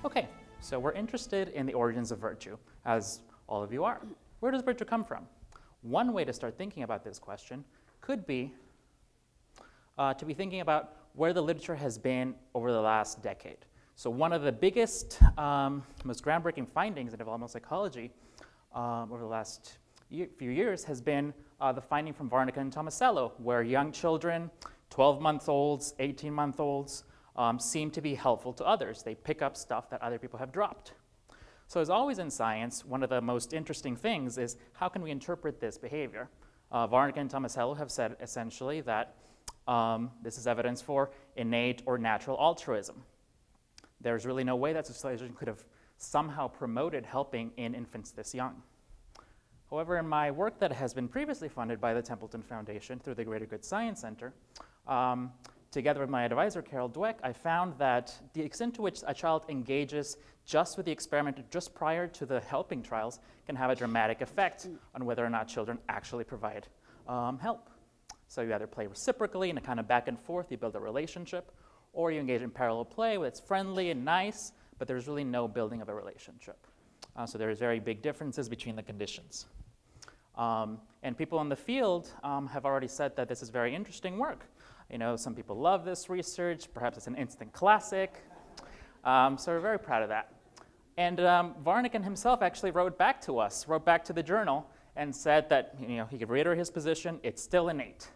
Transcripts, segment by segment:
Okay, so we're interested in the origins of virtue, as all of you are. Where does virtue come from? One way to start thinking about this question could be to be thinking about where the literature has been over the last decade. So one of the biggest, most groundbreaking findings in developmental psychology over the last few years has been the finding from Barraga and Tomasello, where young children, 12-month-olds, 18-month-olds, seem to be helpful to others. They pick up stuff that other people have dropped. So as always in science, one of the most interesting things is how can we interpret this behavior? Barraga and Tomasello have said essentially that this is evidence for innate or natural altruism. There's really no way that socialization could have somehow promoted helping in infants this young. However, in my work that has been previously funded by the Templeton Foundation through the Greater Good Science Center, together with my advisor, Carol Dweck, I found that the extent to which a child engages just with the experiment just prior to the helping trials can have a dramatic effect on whether or not children actually provide help. So you either play reciprocally in a kind of back and forth, you build a relationship, or you engage in parallel play where it's friendly and nice, but there's really no building of a relationship. So there's very big differences between the conditions. And people in the field have already said that this is very interesting work. You know, some people love this research. Perhaps it's an instant classic. So we're very proud of that. And Barragan himself actually wrote back to us, wrote back to the journal, and said that he could reiterate his position. It's still innate.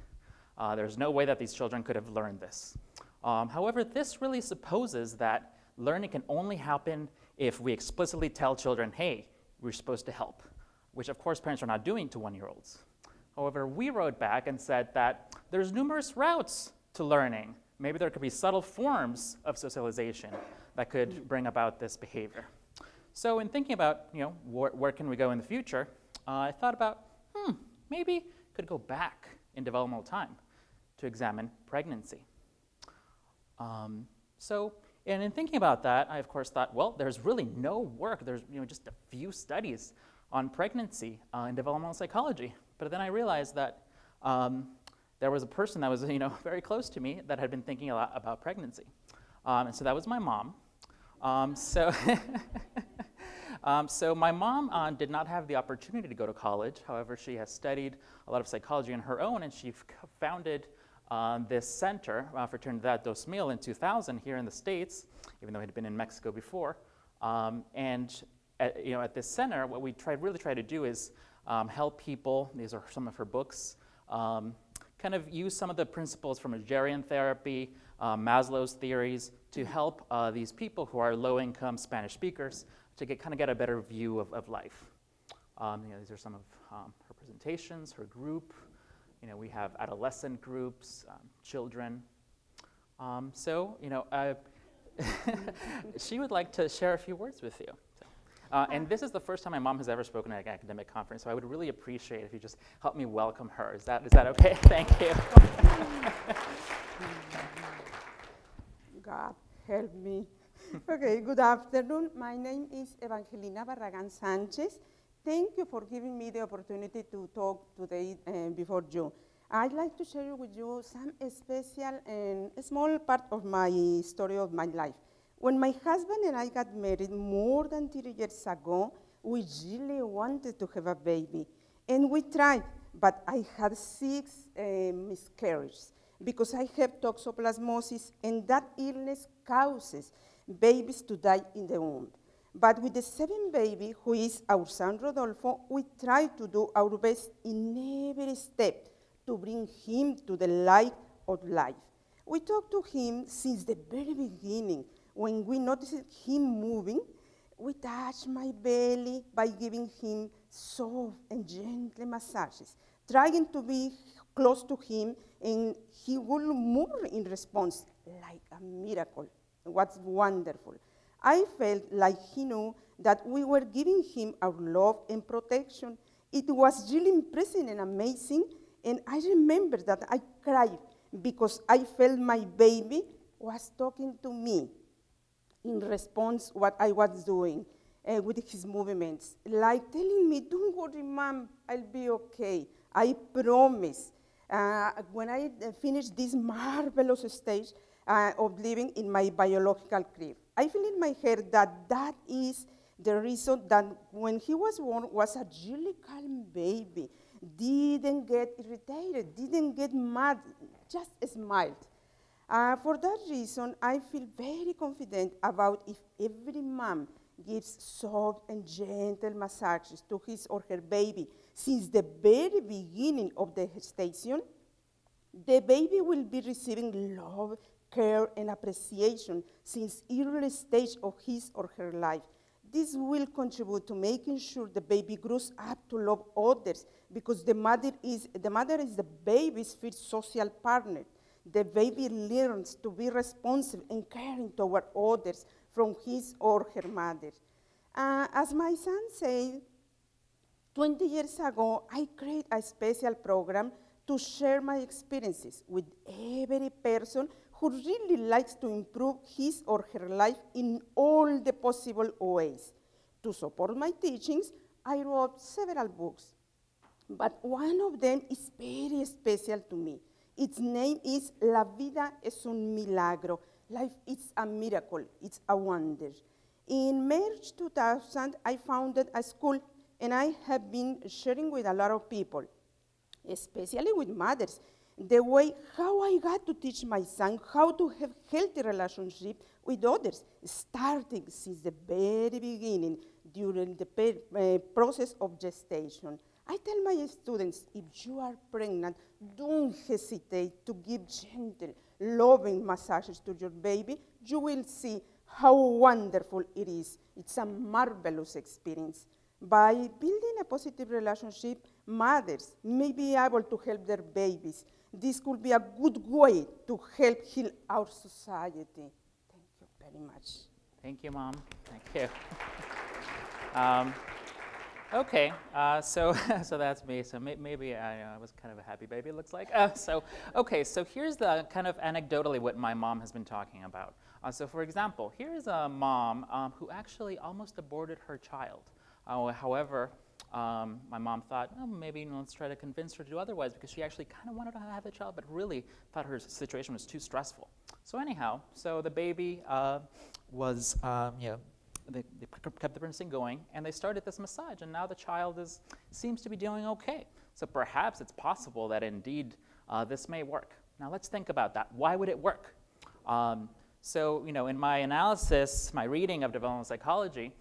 There's no way that these children could have learned this. However, this really supposes that learning can only happen if we explicitly tell children, hey, we're supposed to help, which of course parents are not doing to 1-year-olds. However, we wrote back and said that there's numerous routes to learning. Maybe there could be subtle forms of socialization that could bring about this behavior. So in thinking about, where can we go in the future, I thought about, maybe could go back in developmental time to examine pregnancy. And in thinking about that, I of course thought, well, there's really no work. There's just a few studies on pregnancy in developmental psychology. But then I realized that there was a person that was very close to me that had been thinking a lot about pregnancy. And so that was my mom. So my mom did not have the opportunity to go to college. However, she has studied a lot of psychology on her own, and she founded this center, Fraternidad 2000, in 2000 here in the States, even though it had been in Mexico before. At this center, what we really try to do is help people. These are some of her books. Kind of use some of the principles from Hegelian therapy, Maslow's theories, to help these people who are low-income Spanish speakers to get a better view of life. These are some of her presentations, her group. We have adolescent groups, children. She would like to share a few words with you. And this is the first time my mom has ever spoken at an academic conference, so I would really appreciate if you just help me welcome her. Is that okay? Thank you. God help me. Okay, good afternoon. My name is Evangelina Barragan Sanchez. Thank you for giving me the opportunity to talk today before you. I'd like to share with you some special and small part of my story of my life. When my husband and I got married more than 30 years ago, we really wanted to have a baby. And we tried, but I had 6 miscarriages because I have toxoplasmosis, and that illness causes babies to die in the womb. But with the 7th baby, who is our son Rodolfo, we try to do our best in every step to bring him to the light of life. We talked to him since the very beginning. When we noticed him moving, we touched my belly by giving him soft and gentle massages, trying to be close to him, and he would move in response like a miracle. It was wonderful. I felt like he knew that we were giving him our love and protection. It was really impressive and amazing, and I remember that I cried because I felt my baby was talking to me in response what I was doing with his movements, like telling me, don't worry, Mom, I'll be okay. I promise. When I finished this marvelous stage, of living in my biological crib. I feel in my head that that is the reason that when he was born was a really calm baby, didn't get irritated, didn't get mad, just smiled. For that reason, I feel very confident about if every mom gives soft and gentle massages to his or her baby since the very beginning of the gestation, the baby will be receiving love, care, and appreciation since early stage of his or her life. This will contribute to making sure the baby grows up to love others because the mother is the baby's first social partner. The baby learns to be responsive and caring toward others from his or her mother. As my son said, 20 years ago, I created a special program to share my experiences with every person who really likes to improve his or her life in all the possible ways. To support my teachings, I wrote several books, but one of them is very special to me. Its name is La vida es un milagro. Life is a miracle, it's a wonder. In March 2000, I founded a school, and I have been sharing with a lot of people, especially with mothers, the way how I got to teach my son how to have healthy relationship with others, starting since the very beginning during the process of gestation. I tell my students, if you are pregnant, don't hesitate to give gentle, loving massages to your baby. You will see how wonderful it is. It's a marvelous experience. By building a positive relationship, mothers may be able to help their babies. This could be a good way to help heal our society. Thank you very much. Thank you, Mom. Thank you. Okay, so that's me. So maybe I was kind of a happy baby, it looks like. So here's the kind of anecdotally what my mom has been talking about. So for example, here's a mom who actually almost aborted her child. However, my mom thought, oh, maybe let's try to convince her to do otherwise because she actually kind of wanted to have a child, but really thought her situation was too stressful. So anyhow, so the baby was, they kept the pregnancy going, and they started this massage, and now the child seems to be doing okay. So perhaps it's possible that indeed this may work. Now let's think about that. Why would it work? So in my analysis, my reading of developmental psychology,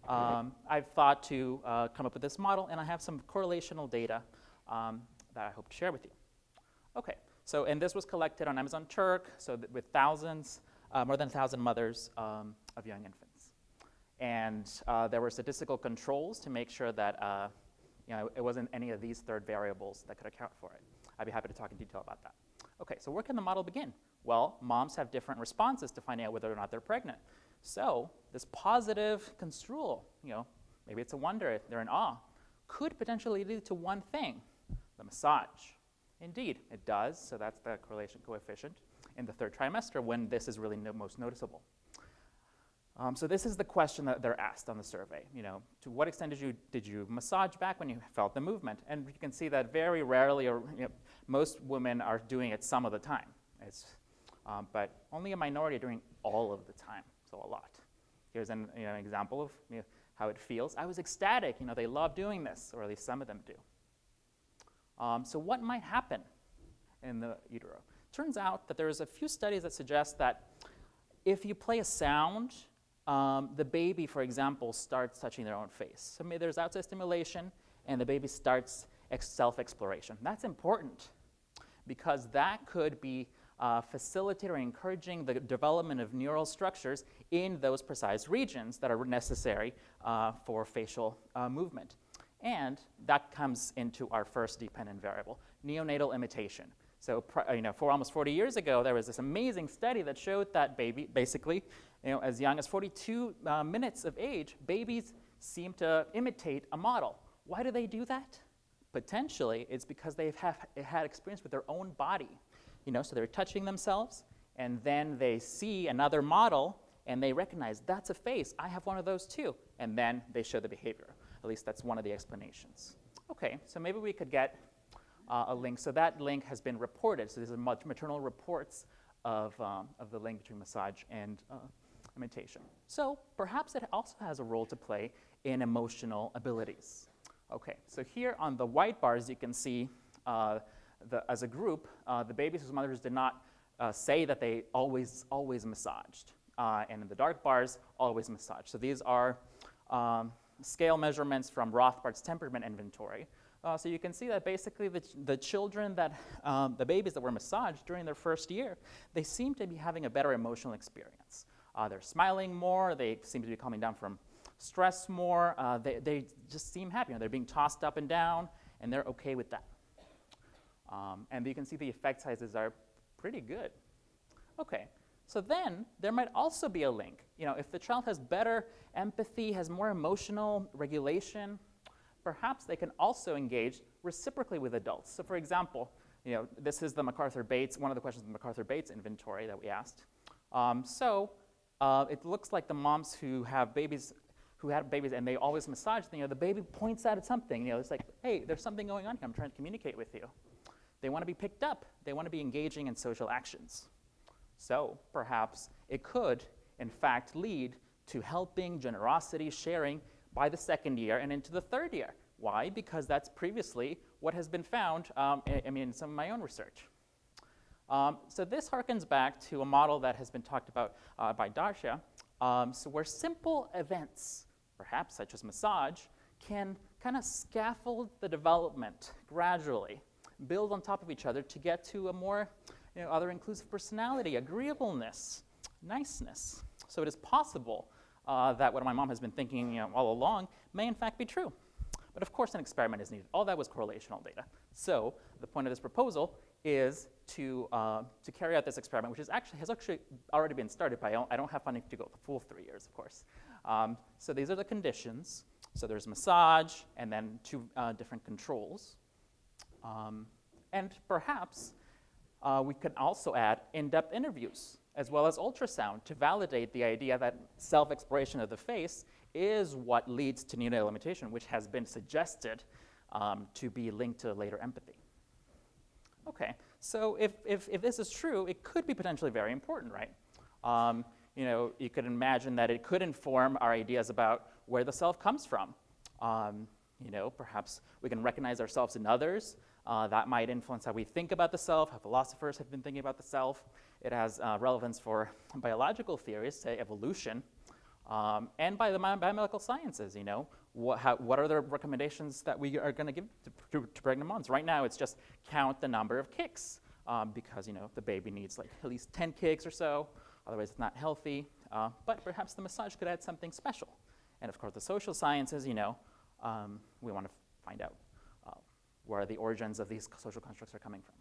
I've thought to come up with this model, and I have some correlational data that I hope to share with you. Okay, so and this was collected on Amazon Turk, so with thousands, more than 1,000 mothers of young infants. And there were statistical controls to make sure that it wasn't any of these third variables that could account for it. I'd be happy to talk in detail about that. Okay, so where can the model begin? Well, moms have different responses to finding out whether or not they're pregnant. So this positive construal, maybe it's a wonder, they're in awe, could potentially lead to one thing, the massage. Indeed, it does, so that's the correlation coefficient in the third trimester when this is really most noticeable. So this is the question that they're asked on the survey. To what extent did you massage back when you felt the movement? And you can see that very rarely, or most women are doing it some of the time. But only a minority are doing all of the time, so a lot. Here's an example of how it feels. I was ecstatic. They love doing this, or at least some of them do. So what might happen in the utero? Turns out that there's a few studies that suggest that if you play a sound, the baby, for example, starts touching their own face. So maybe there's outside stimulation, and the baby starts self-exploration. That's important because that could be facilitating or encouraging the development of neural structures in those precise regions that are necessary for facial movement. And that comes into our first dependent variable, neonatal imitation. So for almost 40 years ago, there was this amazing study that showed that basically, as young as 42 minutes of age, babies seem to imitate a model. Why do they do that? Potentially, it's because they've had experience with their own body. So they're touching themselves, and then they see another model, and they recognize, that's a face. I have one of those too. And then they show the behavior. At least that's one of the explanations. Okay, so maybe we could get a link. So that link has been reported. So these are maternal reports of the link between massage and imitation. So perhaps it also has a role to play in emotional abilities. Okay, so here on the white bars you can see as a group, the babies whose mothers did not say that they always massaged. And in the dark bars, always massaged. So these are scale measurements from Rothbard's temperament inventory. So you can see that basically the children that, the babies that were massaged during their first year, they seem to be having a better emotional experience. They're smiling more, they seem to be calming down from stress more, they just seem happy. You know, they're being tossed up and down, and they're okay with that. And you can see the effect sizes are pretty good. Okay, so then there might also be a link. You know, if the child has better empathy, has more emotional regulation, perhaps they can also engage reciprocally with adults. So for example, you know, this is the MacArthur-Bates, one of the questions in the MacArthur-Bates inventory that we asked. It looks like the moms who had babies and they always massage, you know, the baby points out at something, you know, it's like, hey, there's something going on here, I'm trying to communicate with you. They want to be picked up, they want to be engaging in social actions. So perhaps it could, in fact, lead to helping, generosity, sharing by the second year and into the third year. Why? Because that's previously what has been found, in some of my own research. So this harkens back to a model that has been talked about by Darsha, so where simple events, perhaps such as massage, can kind of scaffold the development gradually, build on top of each other to get to a more other inclusive personality, agreeableness, niceness. So it is possible that what my mom has been thinking all along may in fact be true. But of course an experiment is needed. All that was correlational data. So the point of this proposal is to carry out this experiment, which has actually already been started, but I don't have funding to go the full 3 years, of course. So these are the conditions. So there's massage and then 2 different controls. And perhaps we could also add in-depth interviews as well as ultrasound to validate the idea that self-exploration of the face is what leads to neonatal limitation, which has been suggested to be linked to later empathy. Okay, so if this is true, it could be potentially very important, right? You could imagine that it could inform our ideas about where the self comes from. Perhaps we can recognize ourselves in others. That might influence how we think about the self, how philosophers have been thinking about the self. It has relevance for biological theories, say evolution, and by the biomedical sciences. What are the recommendations that we are going to give to pregnant moms? Right now, it's just count the number of kicks because the baby needs like at least 10 kicks or so. Otherwise, it's not healthy. But perhaps the massage could add something special. And of course, the social sciences. We want to find out where the origins of these social constructs are coming from.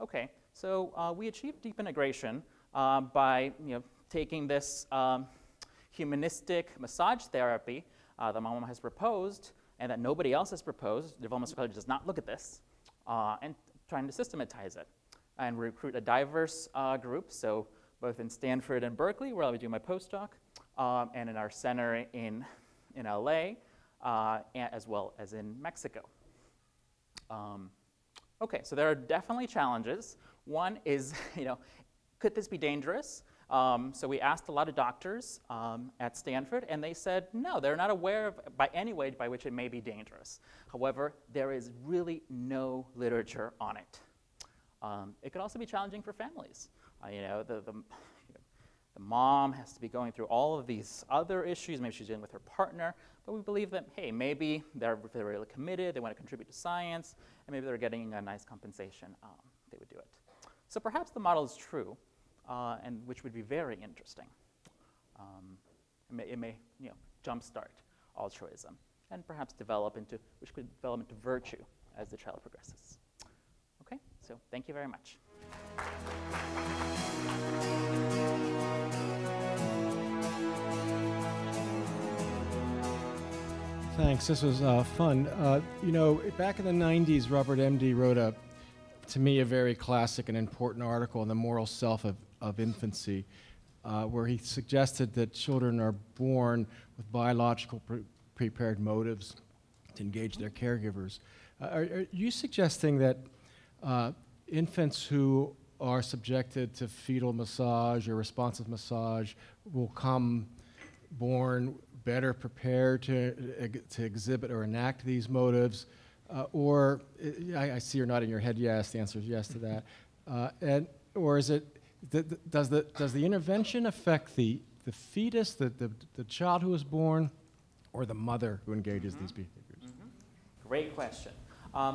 Okay, so we achieved deep integration by taking this humanistic massage therapy that my mom has proposed and that nobody else has proposed. Developmental psychology does not look at this, and trying to systematize it and recruit a diverse group. So both in Stanford and Berkeley, where I'll be doing my postdoc, and in our center in LA, as well as in Mexico. Okay, so there are definitely challenges. One is, could this be dangerous? So we asked a lot of doctors at Stanford, and they said no, they're not aware of by any way by which it may be dangerous. However, there is really no literature on it. It could also be challenging for families. The mom has to be going through all of these other issues. Maybe she's dealing with her partner. But we believe that, hey, maybe they're really committed, they want to contribute to science, and maybe they're getting a nice compensation. They would do it. So perhaps the model is true, and which would be very interesting. It may jumpstart altruism, and perhaps which could develop into virtue as the child progresses. Okay, so thank you very much. Thanks. This was fun. Back in the 90s, Robert M.D. wrote to me, a very classic and important article on the moral self of infancy, where he suggested that children are born with biological prepared motives to engage their caregivers. Are you suggesting that infants who are subjected to fetal massage or responsive massage will come born better prepared to exhibit or enact these motives, or I see you're nodding your head yes, the answer is yes to that, or is it, does the intervention affect the fetus, the child who is born, or the mother who engages these behaviors? Great question.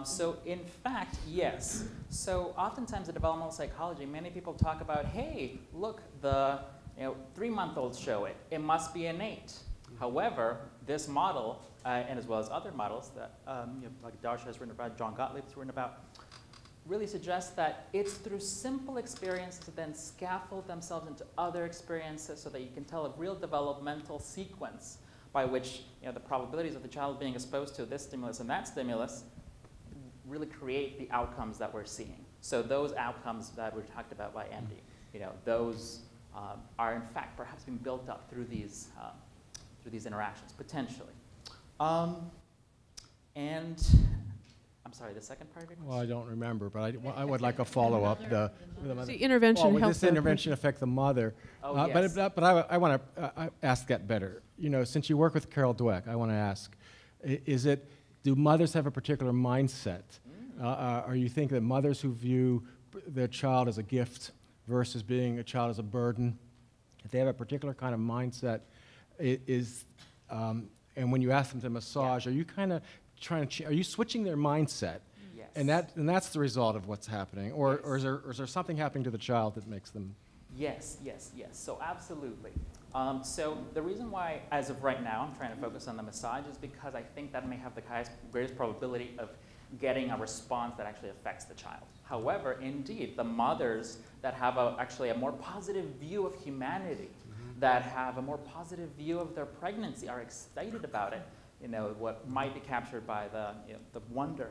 So in fact, yes. So oftentimes in developmental psychology, many people talk about, hey, look, the 3-month-olds show it. It must be innate. However, this model, and as well as other models that like Darsha has written about, John Gottlieb's written about, really suggests that it's through simple experiences that then scaffold themselves into other experiences so that you can tell a real developmental sequence by which the probabilities of the child being exposed to this stimulus and that stimulus really create the outcomes that we're seeing. So those outcomes that were talked about by Andy, those are in fact perhaps being built up through these interactions, potentially. And I'm sorry, the second part of your question? Well, I don't remember, but I would like a follow-up. The intervention will helps this intervention affect the mother? Oh, yes. But I want to ask that better. Since you work with Carol Dweck, I want to ask, do mothers have a particular mindset? Or you think that mothers who view their child as a gift versus being a child as a burden, if they have a particular kind of mindset, and when you ask them to massage, are you kind of are you switching their mindset? Yes. And that's the result of what's happening, or is there something happening to the child that makes them? Yes. So absolutely. So the reason why, as of right now, I'm trying to focus on the massage is because I think that may have the greatest probability of getting a response that actually affects the child. However, indeed, the mothers that have actually a more positive view of humanity, that have a more positive view of their pregnancy, are excited about it. What might be captured by the wonder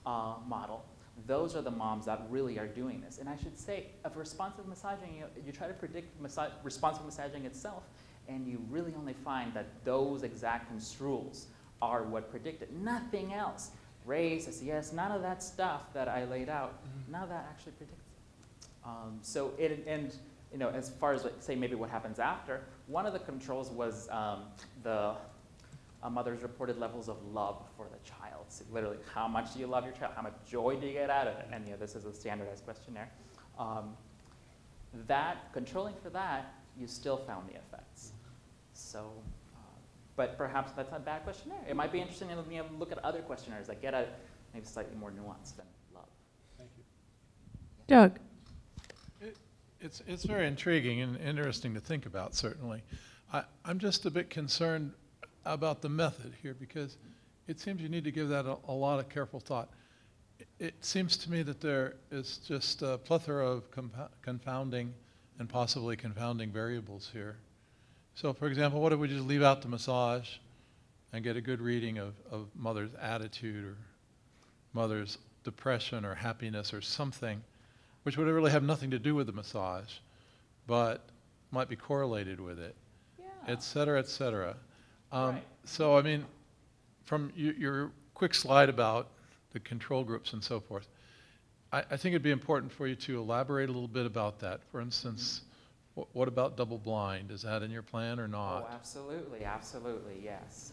model. Those are the moms that really are doing this. And I should say, of responsive massaging, you try to predict responsive massaging itself, and you really only find that those exact construals are what predict it. Nothing else. Race, SES, none of that stuff that I laid out, none of that actually predicts it. As far as, say, maybe what happens after, one of the controls was a mother's reported levels of love for the child. So literally, how much do you love your child? How much joy do you get out of it? And this is a standardized questionnaire. Controlling for that, you still found the effects. So, but perhaps that's not a bad questionnaire. It might be interesting to look at other questionnaires that get at maybe slightly more nuanced than love. Thank you. Doug. It's very intriguing and interesting to think about, certainly. I'm just a bit concerned about the method here, because it seems you need to give that a lot of careful thought. It seems to me that there is just a plethora of confounding and possibly confounding variables here. So, for example, what if we just leave out the massage and get a good reading of mother's attitude or mother's depression or happiness or something, which would really have nothing to do with the massage, but might be correlated with it, et cetera, et cetera. Right. So, I mean, from your quick slide about the control groups and so forth, I think it'd be important for you to elaborate a little bit about that. For instance, what about double blind? Is that in your plan or not? Oh, absolutely, yes.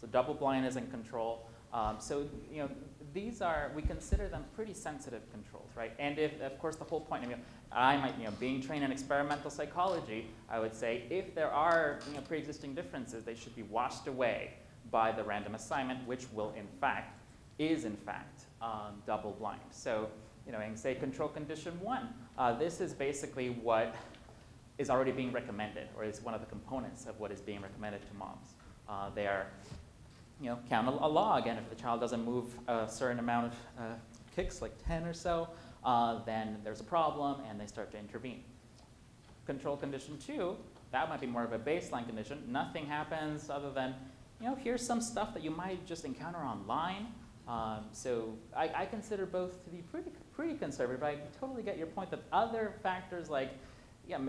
So double blind is in control. So, these we consider them pretty sensitive controls, right? And if, of course, the whole point, I might, being trained in experimental psychology, I would say if there are, pre-existing differences, they should be washed away by the random assignment, which is in fact double blind. So, in say control condition 1, this is basically what is already being recommended, or is one of the components of what is being recommended to moms. They are, count a log, and if the child doesn't move a certain amount of kicks, like 10 or so, then there's a problem, and they start to intervene. Control condition 2, that might be more of a baseline condition. Nothing happens other than, here's some stuff that you might just encounter online. So I consider both to be pretty conservative, but I totally get your point that other factors like,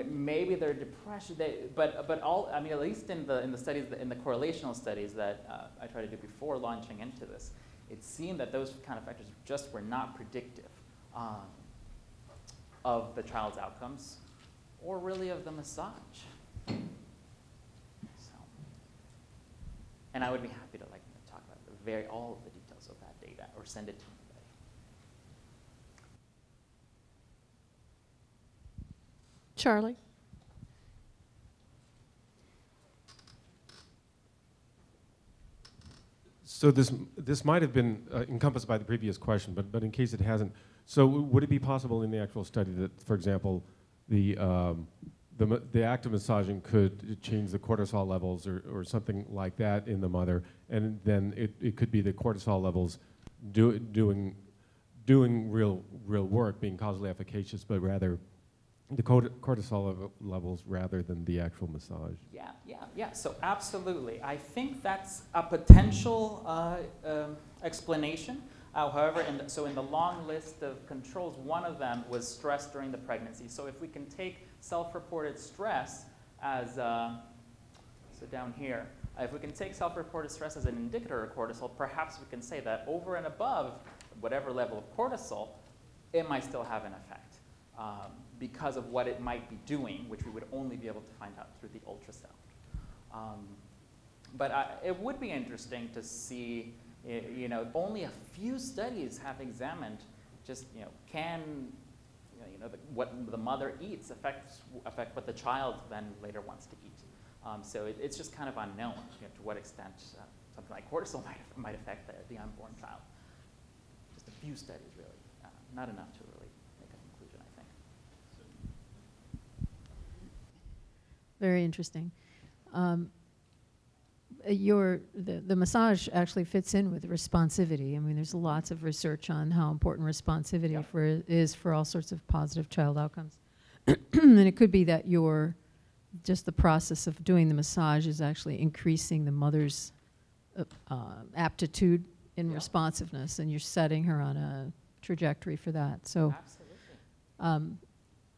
maybe they're depression, but all, at least in the studies, in the correlational studies that I tried to do before launching into this, it seemed that those kind of factors just were not predictive. of the child's outcomes, or really of the massage. So, and I would be happy to talk about all of the details of that data or send it to anybody. Charlie? So this might have been encompassed by the previous question, but in case it hasn't, so would it be possible in the actual study that, for example, the act of massaging could change the cortisol levels or something like that in the mother, and then it could be the cortisol levels doing real work, being causally efficacious, but rather the cortisol levels rather than the actual massage. Yeah. So absolutely, I think that's a potential explanation. However, in the long list of controls, one of them was stress during the pregnancy. So if we can take self-reported stress as, so down here, if we can take self-reported stress as an indicator of cortisol, perhaps we can say that over and above whatever level of cortisol, it might still have an effect because of what it might be doing, which we would only be able to find out through the ultrasound. But it would be interesting to see, only a few studies have examined just, what the mother eats affect what the child then later wants to eat. So it's just kind of unknown to what extent something like cortisol might affect the unborn child. Just a few studies, really, not enough to really make a conclusion, I think. Very interesting. The massage actually fits in with responsivity. I mean, there's lots of research on how important responsivity is for all sorts of positive child outcomes. And it could be that just the process of doing the massage is actually increasing the mother's aptitude in responsiveness, and you're setting her on a trajectory for that. So, absolutely.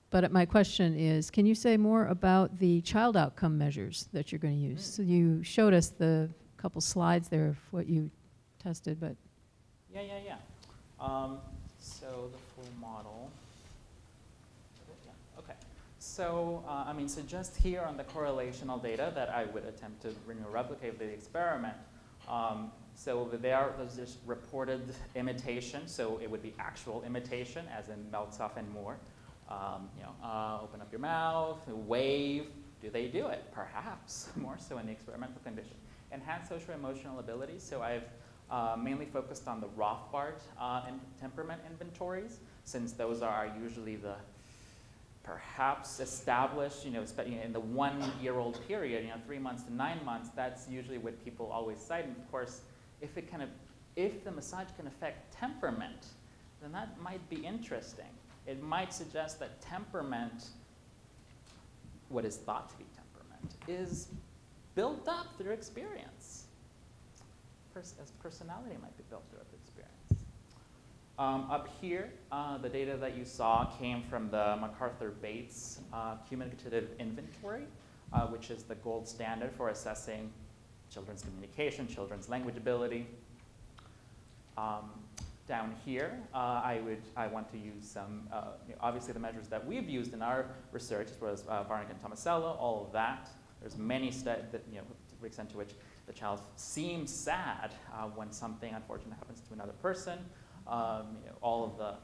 But my question is, can you say more about the child outcome measures that you're going to use? So you showed us the couple slides there of what you tested, but... Yeah. So the full model. Okay. So, so just here on the correlational data that I would attempt to replicate the experiment. So over there's this reported imitation. So it would be actual imitation, as in melts off and more. Open up your mouth, wave. Do they do it? Perhaps, more so in the experimental condition. Enhanced social emotional abilities. So I've mainly focused on the Rothbard and temperament inventories, since those are usually the perhaps established, in the 1-year-old period, 3 months to 9 months. That's usually what people always cite. And of course, if the massage can affect temperament, then that might be interesting. It might suggest that temperament, what is thought to be temperament, is built up through experience. As personality might be built through experience. Up here, the data that you saw came from the MacArthur-Bates Communicative Inventory, which is the gold standard for assessing children's communication, children's language ability. Down here, I want to use some, obviously the measures that we've used in our research, as well as Barragan and Tomasello, all of that. There's many studies that, to the extent to which the child seems sad when something unfortunate happens to another person. All of the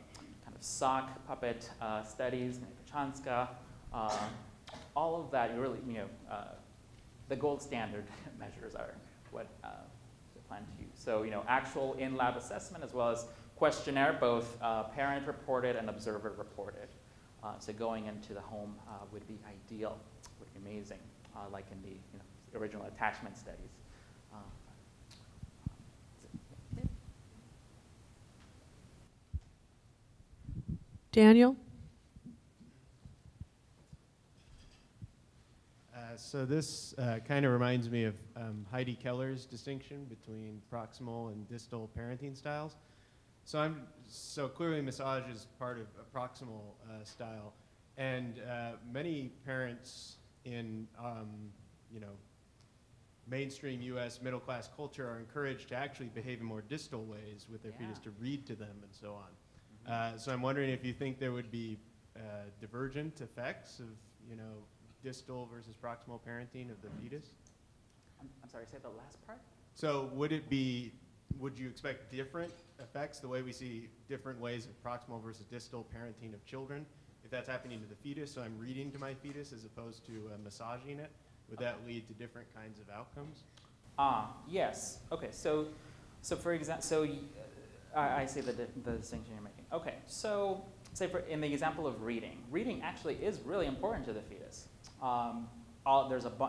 kind of sock puppet studies, Pachanska, all of that, really, the gold standard measures are what plan to use. So, actual in-lab assessment as well as questionnaire, both parent-reported and observer-reported. So going into the home would be ideal, would be amazing, like in the original attachment studies. Daniel? So this kind of reminds me of Heidi Keller's distinction between proximal and distal parenting styles. So clearly massage is part of a proximal style, and many parents in mainstream U.S. middle-class culture are encouraged to actually behave in more distal ways with their fetus, to read to them and so on. So I'm wondering if you think there would be divergent effects of, you know, distal versus proximal parenting of the fetus? I'm sorry, say the last part? So would you expect different effects, the way we see different ways of proximal versus distal parenting of children, if that's happening to the fetus, so I'm reading to my fetus as opposed to massaging it, would that lead to different kinds of outcomes? Yes. Okay, so for example, I see the distinction you're making. Okay, so say in the example of reading actually is really important to the fetus.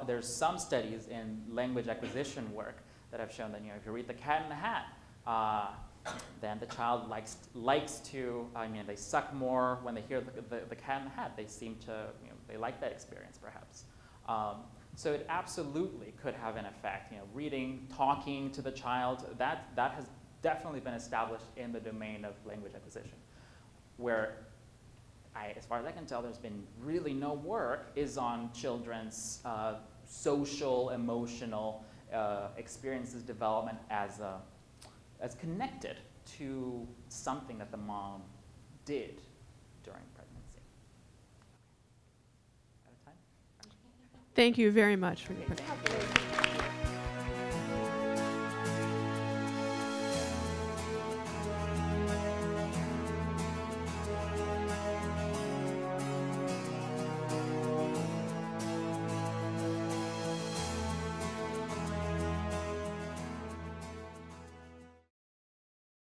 There's some studies in language acquisition work that have shown that, you know, if you read The Cat in the Hat, then the child likes to, they suck more when they hear the cat in the hat. They seem to, you know, they like that experience perhaps. So it absolutely could have an effect. You know, reading, talking to the child, that has definitely been established in the domain of language acquisition. Where, as far as I can tell, there's been really no work is on children's social, emotional experiences development as connected to something that the mom did during pregnancy. Out of time? Thank you very much for your presentation.